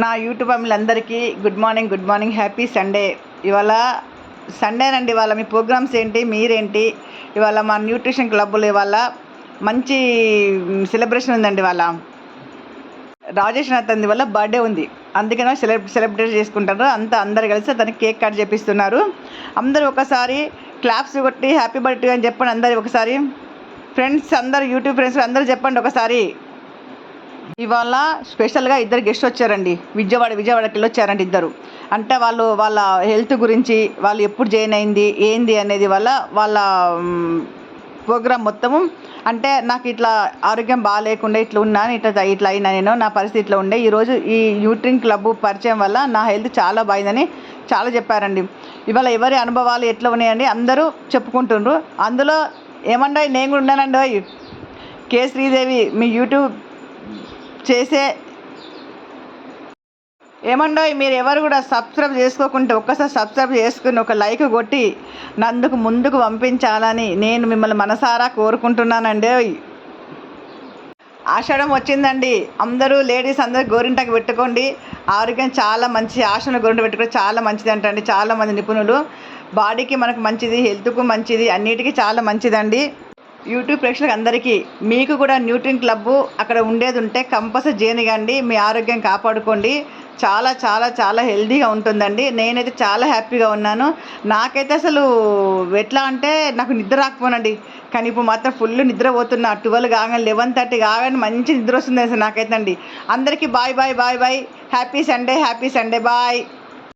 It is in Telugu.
నా యూట్యూబ్ ఫ్యామిలీలందరికీ గుడ్ మార్నింగ్ హ్యాపీ సండే. ఇవాళ సండేనండి. ఇవాళ మీ ప్రోగ్రామ్స్ ఏంటి, మీరేంటి? ఇవాళ మా న్యూట్రిషన్ క్లబ్లో ఇవాళ మంచి సెలబ్రేషన్ ఉందండి. ఇవాళ రాజేష్ అతని వల్ల బర్త్డే ఉంది, అందుకనే సెలబ్రేట్ చేసుకుంటారు. అందరు కలిసి అతనికి కేక్ కట్ చేపిస్తున్నారు. అందరూ ఒకసారి క్లాప్స్ కొట్టి హ్యాపీ బర్త్డే అని చెప్పండి. అందరు ఒకసారి ఫ్రెండ్స్, అందరు యూట్యూబ్ ఫ్రెండ్స్ అందరూ చెప్పండి ఒకసారి. ఇవాళ స్పెషల్గా ఇద్దరు గెస్ట్ వచ్చారండి. విజయవాడకి వెళ్ళి వచ్చారండి ఇద్దరు. అంటే వాళ్ళ హెల్త్ గురించి, వాళ్ళు ఎప్పుడు జాయిన్ అయింది ఏంది అనేది వాళ్ళ ప్రోగ్రామ్ మొత్తము. అంటే నాకు ఇట్లా ఆరోగ్యం బాగాలేకుండా ఇట్లా ఉన్నాను, ఇట్లా అయినా నేను, నా పరిస్థితి ఇట్లా ఉండే, ఈరోజు ఈ న్యూట్రిన్ క్లబ్ పరిచయం వల్ల నా హెల్త్ చాలా బాగుందని చాలా చెప్పారండి. ఇవాళ ఎవరి అనుభవాలు ఎట్లా ఉన్నాయండి అందరూ చెప్పుకుంటుండ్రు. అందులో ఏమన్నా నేను కూడా ఉన్నానండి. కే శ్రీదేవి మీ యూట్యూబ్ చేసే ఏమండో మీరు ఎవరు కూడా సబ్స్క్రైబ్ చేసుకోకుంటే ఒక్కసారి సబ్స్క్రైబ్ చేసుకుని ఒక లైక్ కొట్టి నందుకు ముందుకు పంపించాలని నేను మిమ్మల్ని మనసారా కోరుకుంటున్నానండి. ఆషాఢం వచ్చిందండి. అందరూ లేడీస్ అందరూ గోరింటాకు పెట్టుకోండి. ఆరోగ్యం చాలా మంచి, ఆషాఢం గోరింట పెట్టుకోవడం చాలా మంచిది అంటండి చాలామంది నిపుణులు. బాడీకి మనకు మంచిది, హెల్త్కు మంచిది, అన్నిటికీ చాలా మంచిదండి. యూట్యూబ్ ప్రేక్షకులకు అందరికీ, మీకు కూడా న్యూట్రిన్ క్లబ్ అక్కడ ఉండేది ఉంటే కంపల్సరీ చేయనివ్వండి. మీ ఆరోగ్యం కాపాడుకోండి. చాలా చాలా చాలా హెల్తీగా ఉంటుందండి. నేనైతే చాలా హ్యాపీగా ఉన్నాను. నాకైతే అసలు ఎట్లా అంటే నాకు నిద్ర రాకపోనండి, కానీ ఇప్పుడు మాత్రం ఫుల్ నిద్రపోతున్నా. 12 కాగానే 11:30 కాగానే మంచి నిద్ర వస్తుంది అసలు నాకైతే అండి. అందరికీ బాయ్. Happy Sunday bye.